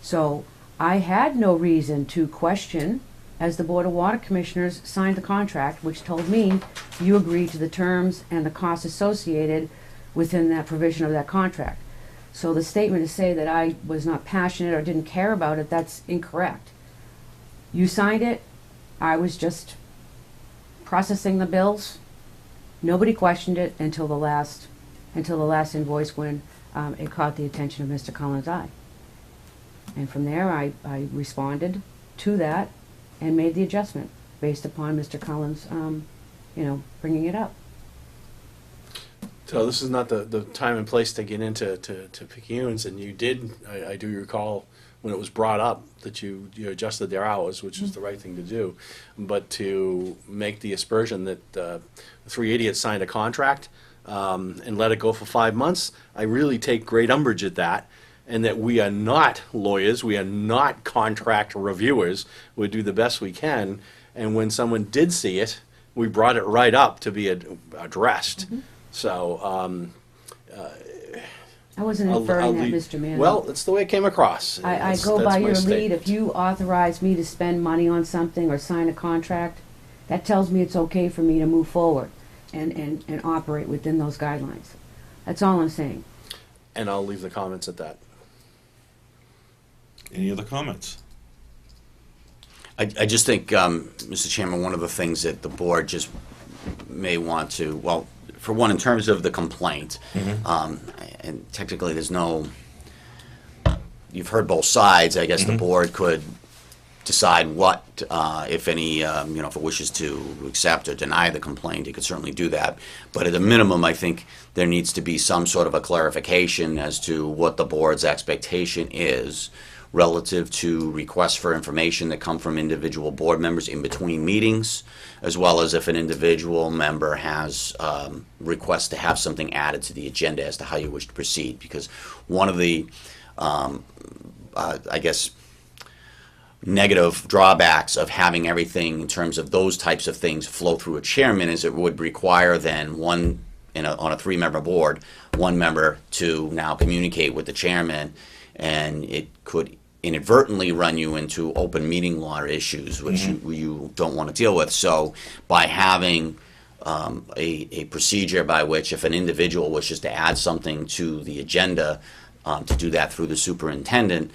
So I had no reason to question, as the Board of Water Commissioners signed the contract, which told me you agreed to the terms and the costs associated within that provision of that contract. So the statement to say that I was not passionate or didn't care about it, that's incorrect. You signed it, I was just processing the bills. Nobody questioned it until the last invoice when it caught the attention of Mr. Collins' eye. And from there, I responded to that and made the adjustment based upon Mr. Collins, bringing it up. So this is not the time and place to get into picayunes, and you did, I do recall, when it was brought up, that you adjusted their hours, which is the right thing to do. But to make the aspersion that the 380 had signed a contract and let it go for 5 months, I really take great umbrage at that, and that we are not lawyers, we are not contract reviewers, we do the best we can, and when someone did see it, we brought it right up to be addressed. So, I wasn't I'll inferring that, leave- Mr. Manning. well, that's the way it came across. I That's- go that's by my your lead. statement. If you authorize me to spend money on something or sign a contract, that tells me it's okay for me to move forward and operate within those guidelines. That's all I'm saying. And I'll leave the comments at that. Any other comments? I just think, Mr. Chairman, one of the things that the board just may want to, well, for one, in terms of the complaint, and technically there's no, you've heard both sides, I guess the board could decide what, if any, if it wishes to accept or deny the complaint, it could certainly do that. But at a minimum, I think there needs to be some sort of a clarification as to what the board's expectation is relative to requests for information that come from individual board members in between meetings, as well as if an individual member has requests to have something added to the agenda as to how you wish to proceed. Because one of the, I guess, negative drawbacks of having everything in terms of those types of things flow through a chairman is it would require then on a 3-member board, one member to now communicate with the chairman, and it could inadvertently run you into open meeting law issues, which you don't want to deal with. So by having a procedure by which if an individual wishes to add something to the agenda, to do that through the superintendent,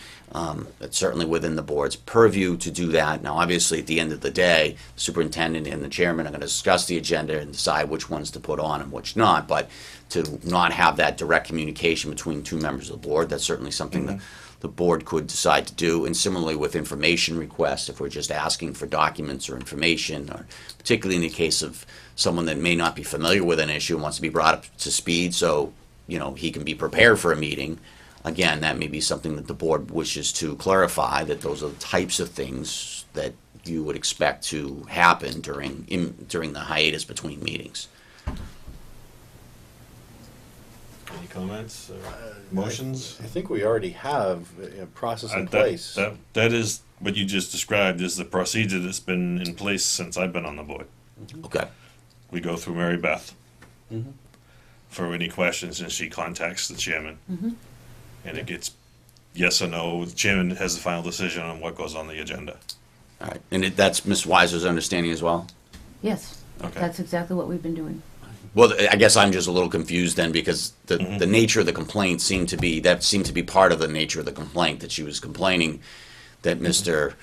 it's certainly within the board's purview to do that. Now, obviously, at the end of the day, the superintendent and the chairman are going to discuss the agenda and decide which ones to put on and which not. But to not have that direct communication between 2 members of the board, that's certainly something that the board could decide to do. And similarly with information requests, if we're just asking for documents or information, or particularly in the case of someone that may not be familiar with an issue and wants to be brought up to speed so he can be prepared for a meeting. Again, that may be something that the board wishes to clarify, that those are the types of things that you would expect to happen during the hiatus between meetings. Any comments or motions? I think we already have a process in That- place. That is what you just described is the procedure that's been in place since I've been on the board. Okay. We go through Mary Beth for any questions, and she contacts the chairman. And it gets yes or no. The chairman has the final decision on what goes on the agenda. All right. And that's Ms. Weiser's understanding as well? Yes, Okay. that's exactly what we've been doing. Well, I guess I'm just a little confused then, because the nature of the complaint seemed to be part of the nature of the complaint, that she was complaining that Mr.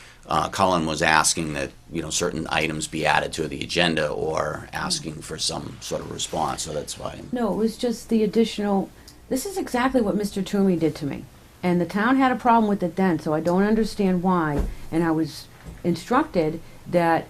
Cullen was asking that, certain items be added to the agenda or asking for some sort of response, so that's why. No, it was just the additional, this is exactly what Mr. Toomey did to me. And the town had a problem with it then, so I don't understand why. And I was instructed that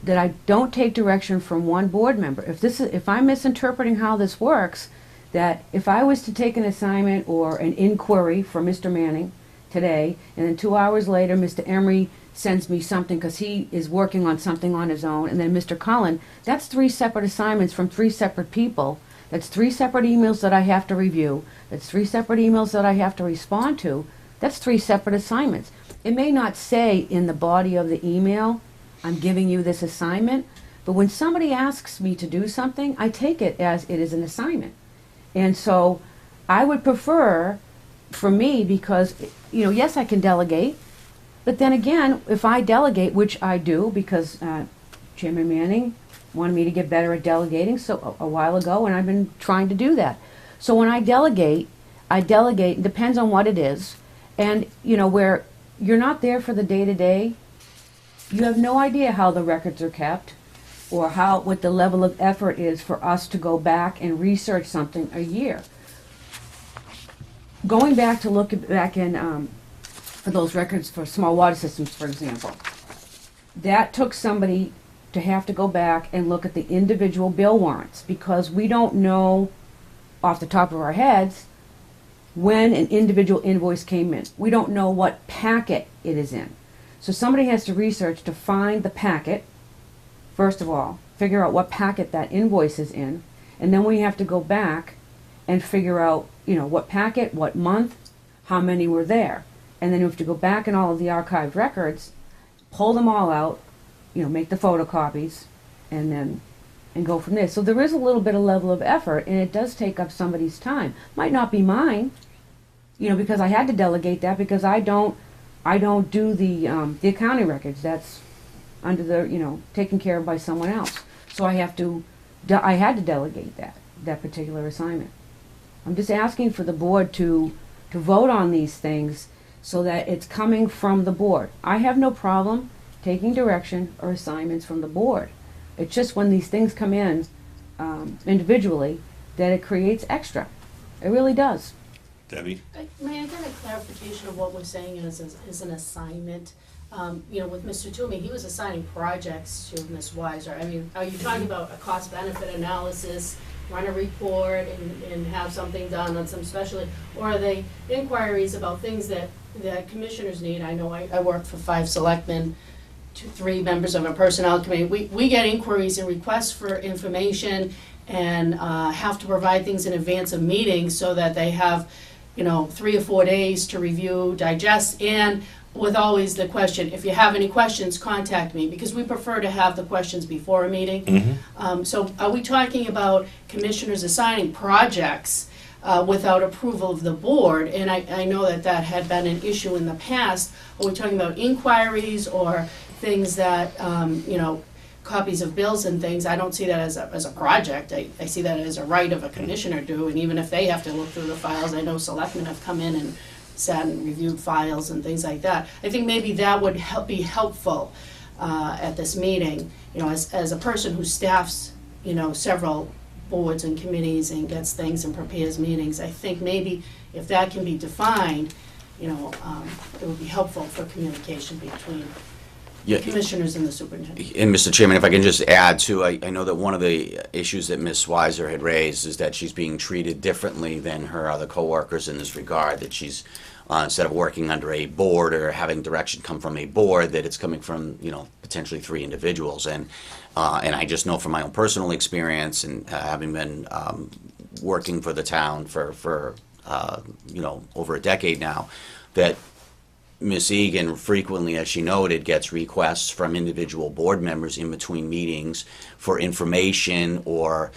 I don't take direction from one board member. If I'm misinterpreting how this works, that if I was to take an assignment or an inquiry from Mr. Manning today, and then 2 hours later, Mr. Emery sends me something because he is working on something on his own, and then Mr. Cullen, that's 3 separate assignments from 3 separate people. That's 3 separate emails that I have to review. That's 3 separate emails that I have to respond to. That's 3 separate assignments. It may not say in the body of the email, I'm giving you this assignment, but when somebody asks me to do something, I take it as it is an assignment. And so I would prefer, for me, because, yes, I can delegate, but then again, if I delegate, which I do, because Chairman Manning wanted me to get better at delegating a while ago, and I've been trying to do that. So when I delegate, it depends on what it is, and, where you're not there for the day-to-day, you have no idea how the records are kept or what the level of effort is for us to go back and research something a year. Going back to look back in for those records for small water systems, for example. That took somebody to have to go back and look at the individual bill warrants, because we don't know off the top of our heads when an individual invoice came in. We don't know what packet it is in. So somebody has to research to find the packet, first of all, figure out what packet that invoice is in, and then we have to go back and figure out, what packet, what month, how many were there. And then we have to go back in all of the archived records, pull them all out, make the photocopies, and go from there. So there is a little bit of level of effort, and it does take up somebody's time. Might not be mine, because I had to delegate that, because I don't do the accounting records. That's under the, taken care of by someone else. So I had to delegate that particular assignment. I'm just asking for the board to vote on these things so that it's coming from the board. I have no problem taking direction or assignments from the board. It's just when these things come in individually that it creates extra. It really does. Debbie? May I get a clarification of what we're saying is an assignment? With Mr. Toomey, he was assigning projects to Ms. Weiser. I mean, are you talking about a cost-benefit analysis, run a report, and have something done on some specialty? Or are they inquiries about things that commissioners need? I know I work for 5 selectmen, 3 members of a personnel committee. We get inquiries and requests for information and have to provide things in advance of meetings so that they have 3 or 4 days to review, digest, and with always the question, if you have any questions, contact me, because we prefer to have the questions before a meeting. So are we talking about commissioners assigning projects without approval of the board? And I know that had been an issue in the past. Are we talking about inquiries or things that, copies of bills and things? I don't see that as a project. I see that as a right of a commissioner to, and even if they have to look through the files, I know selectmen have come in and sat and reviewed files and things like that. I think maybe that would be helpful at this meeting. As a person who staffs, several boards and committees and gets things and prepares meetings, I think maybe if that can be defined, it would be helpful for communication between commissioners and the superintendent. And Mr. Chairman, if I can just add too, I know that one of the issues that Ms. Weiser had raised is that she's being treated differently than her other coworkers in this regard, that she's, instead of working under a board or having direction come from a board, that it's coming from, potentially 3 individuals. And I just know from my own personal experience and having been working for the town for over a decade now, that Ms. Egan frequently, as she noted, gets requests from individual board members in between meetings for information or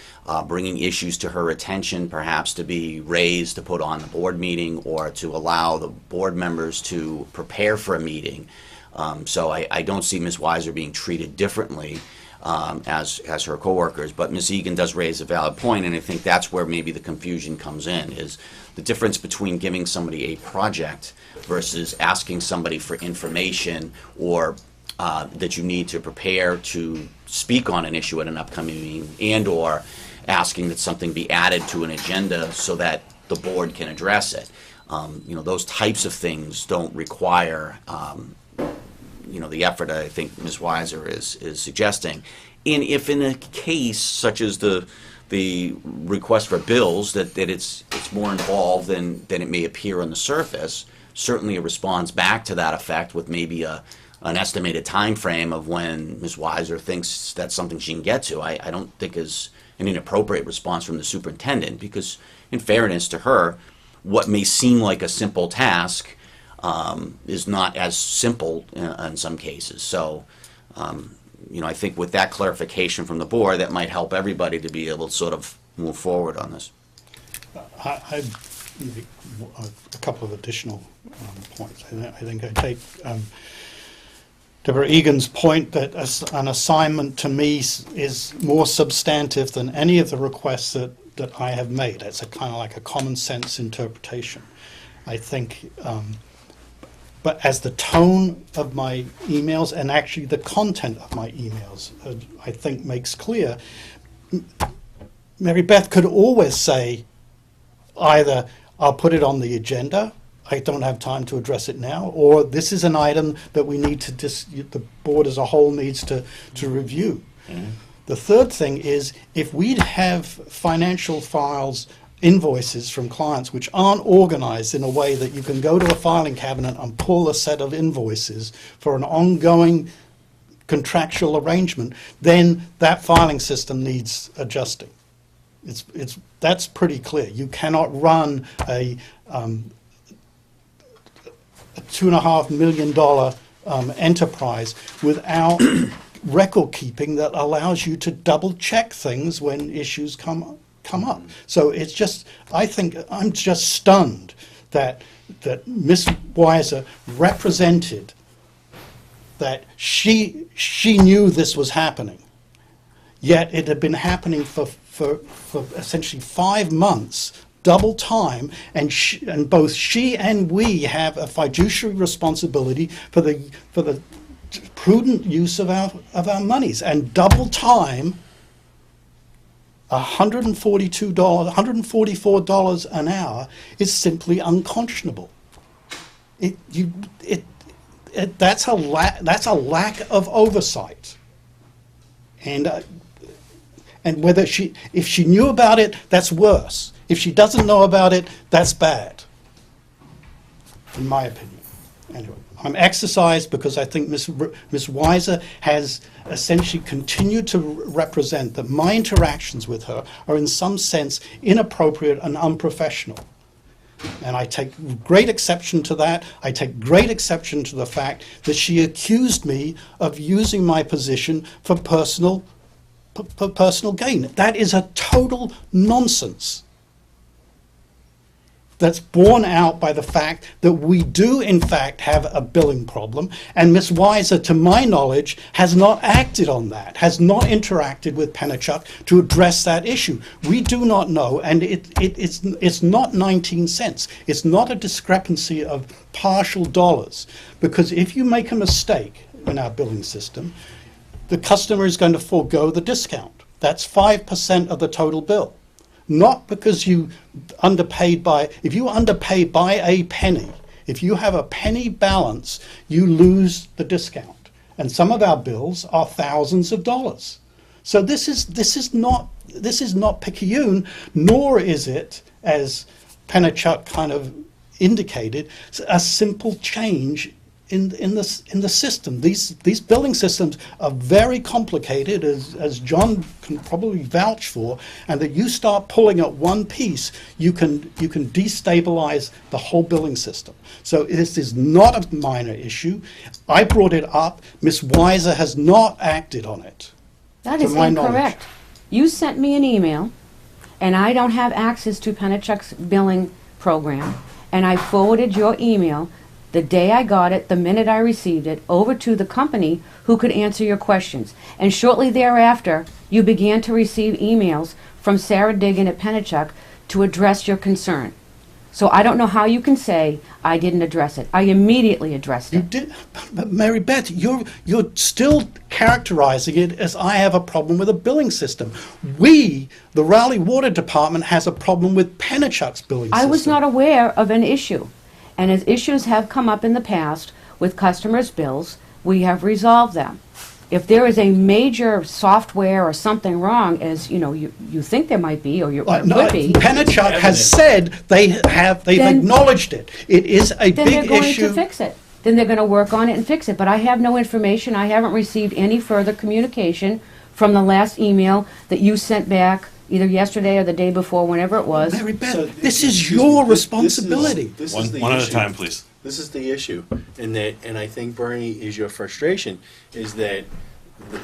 bringing issues to her attention, perhaps to be raised to put on the board meeting or to allow the board members to prepare for a meeting. So I don't see Ms. Weiser being treated differently as her coworkers, but Ms. Egan does raise a valid point, and I think that's where maybe the confusion comes in, is the difference between giving somebody a project versus asking somebody for information or that you need to prepare to speak on an issue at an upcoming meeting, and or asking that something be added to an agenda so that the board can address it. Those types of things don't require the effort I think Ms. Weiser is suggesting. And if in a case such as the request for bills that it's more involved than it may appear on the surface, certainly it responds back to that effect with maybe an estimated time frame of when Ms. Weiser thinks that's something she can get to. I don't think is an inappropriate response from the superintendent, because in fairness to her, what may seem like a simple task is not as simple in some cases. So, I think with that clarification from the board, that might help everybody to be able to sort of move forward on this. I make a couple of additional points. I think I take Deborah Egan's point that an assignment to me is more substantive than any of the requests that I have made. It's a kind of like a common sense interpretation. I think, but as the tone of my emails and actually the content of my emails, I think makes clear, Mary Beth could always say either I'll put it on the agenda I don't have time to address it now, or this is an item that we need to the board as a whole needs to review. The third thing is, if we'd have financial files, invoices from clients which aren't organized in a way that you can go to a filing cabinet and pull a set of invoices for an ongoing contractual arrangement, then that filing system needs adjusting. That's pretty clear. You cannot run a $2.5 million enterprise without record keeping that allows you to double check things when issues come up. So it's just, I think, I'm just stunned that Ms. Weiser represented that she knew this was happening, yet it had been happening for essentially 5 months, double time, and both she and we have a fiduciary responsibility for the prudent use of our monies, and double time. $144 an hour is simply unconscionable. That's a lack of oversight, and whether if she knew about it, that's worse. If she doesn't know about it, that's bad, in my opinion. Anyway, I'm exercised because I think Ms. Weiser has essentially continued to represent that my interactions with her are in some sense inappropriate and unprofessional. And I take great exception to that. I take great exception to the fact that she accused me of using my position for personal gain. That is a total nonsense. That's borne out by the fact that we do, in fact, have a billing problem, and Ms. Weiser, to my knowledge, has not acted on that, has not interacted with Penachuk to address that issue. We do not know, and it's not 19 cents. It's not a discrepancy of partial dollars, because if you make a mistake in our billing system, the customer is going to forego the discount. That's 5% of the total bill. Not because you underpaid if you underpay by a penny, if you have a penny balance, you lose the discount. And some of our bills are thousands of dollars. So this is not picayune, nor is it, as Penachuk kind of indicated, a simple change in the system. These billing systems are very complicated, as John can probably vouch for, and that you start pulling at one piece, you can destabilize the whole billing system. So this is not a minor issue. I brought it up. Ms. Weiser has not acted on it. That is to my knowledge. incorrect. You sent me an email, and I don't have access to Penachuk's billing program, and I forwarded your email the day I got it, the minute I received it, over to the company who could answer your questions. And shortly thereafter, you began to receive emails from Sarah Diggin at Penachuk to address your concern. So I don't know how you can say I didn't address it. I immediately addressed You it. did, but Mary Beth, you're still characterizing it as I have a problem with a billing system. We, the Raleigh Water Department, has a problem with Penachuk's billing system. I was not aware of an issue. And as issues have come up in the past with customers' bills, we have resolved them. If there is a major software or something wrong, as you know, you think there might be, or No, could be, Penachuk has said they've Then- acknowledged it. It is a then they're big going issue. to fix it. Then they're going to work on it and fix it. But I have no information. I haven't received any further communication from the last email that you sent back either yesterday or the day before, whenever it was. Mary Beth, So, this is excuse your me, this is- responsibility. this is One the at a issue. time, please. This is the issue, and I think, Bernie, is your frustration, is that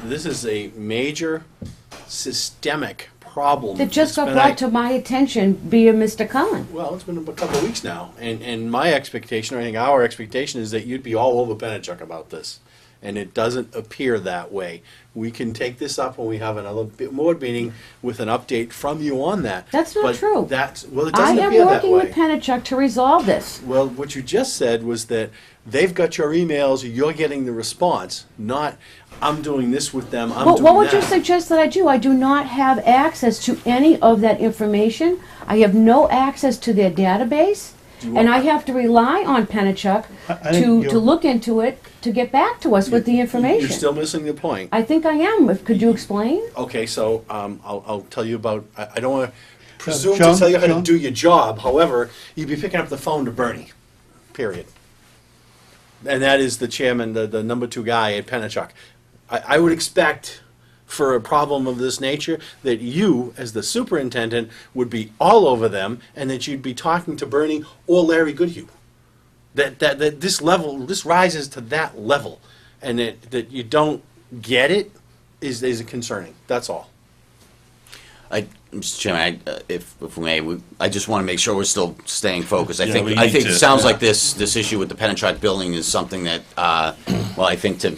this is a major systemic problem. That just got It's been brought to my attention via Mr. Cullen. Well, it's been a couple of weeks now, and my expectation, or I think our expectation, is that you'd be all over Penachuk about this, and it doesn't appear that way. We can take this up when we have another board meeting with an update from you on that. That's not But true. well, it I doesn't am appear that working with way. Penachuk to resolve this. Well, what you just said was that they've got your emails, you're getting the response, not I'm doing this with them, I'm Well, doing what would you that. suggest that I do? I do not have access to any of that information. I have no access to their database. And I have to rely on Penachuk I think to you're- look into it, to get back to us with the information. You're still missing the point. I think I am. Could you explain? Okay, so I'll tell you about, I don't want to presume John, to tell you how to John? do your job. However, you'd be picking up the phone to Bernie, period. And that is the chairman, the number 2 guy at Penachuk. I would expect for a problem of this nature that you, as the superintendent, would be all over them and that you'd be talking to Bernie or Larry Goodhue. That this level, this rises to that level. And that you don't get it is concerning. That's all. Mr. Chairman, if we may, I just want to make sure we're still staying focused. I Yeah, think we I need think to, it sounds yeah. like this issue with the Penachuk building is something that, well, I think to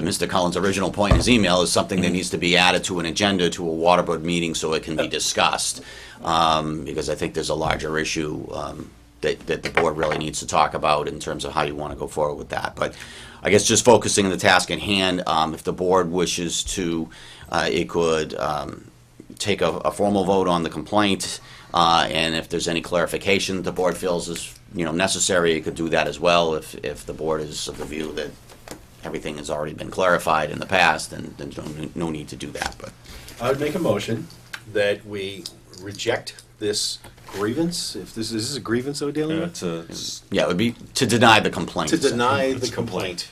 Mr. Cullen's original point in his email, is something that needs to be added to an agenda to a water board meeting so it can be discussed. Because I think there's a larger issue that the board really needs to talk about in terms of how you want to go forward with that. But I guess just focusing on the task at hand, if the board wishes to, it could take a formal vote on the complaint, and if there's any clarification that the board feels is necessary, it could do that as well. If the board is of the view that everything has already been clarified in the past, then there's no need to do that. But I would make a motion that we reject this grievance, if this is a grievance that we're dealing with, yeah, it would be to deny the complaint. to deny the It's a complaint.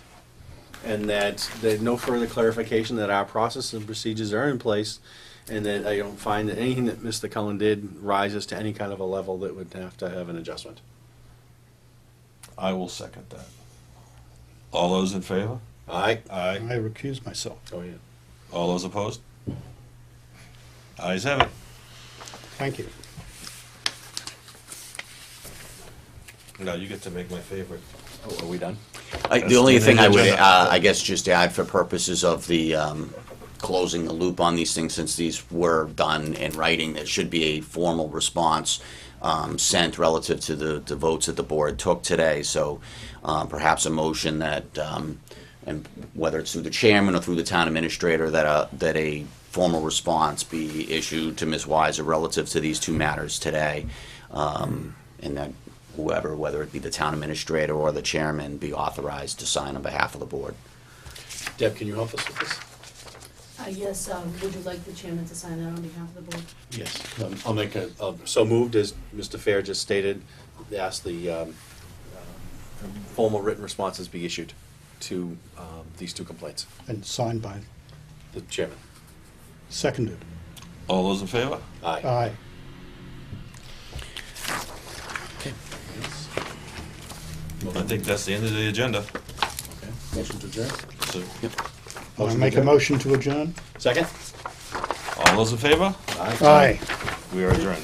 And that there's no further clarification, that our process and procedures are in place, and that I don't find that anything that Mr. Cullen did rises to any kind of a level that would have to have an adjustment. I will second that. All those in favor? Aye. Aye. I recuse myself. Oh, yeah. All those opposed? Ayes have it. Thank you. Now you get to make my favorite. Oh, are we done? The only the thing I would, agenda. I guess, just add for purposes of the closing the loop on these things, since these were done in writing, there should be a formal response sent relative to the votes that the board took today. So perhaps a motion that, and whether it's through the chairman or through the town administrator, that a formal response be issued to Ms. Weiser relative to these 2 matters today, and that whoever, whether it be the town administrator or the chairman, be authorized to sign on behalf of the board. Deb, can you help us with this? Yes, would you like the chairman to sign that on behalf of the board? Yes. I'll make so moved, as Mr. Fair just stated, ask the formal written responses be issued to these 2 complaints. And signed by, The chairman. seconded. All those in favor? Aye. Aye. I think that's the end of the agenda. Okay. Motion to adjourn? So, I make a motion to adjourn? Second? all those in favor? Aye. We are adjourned.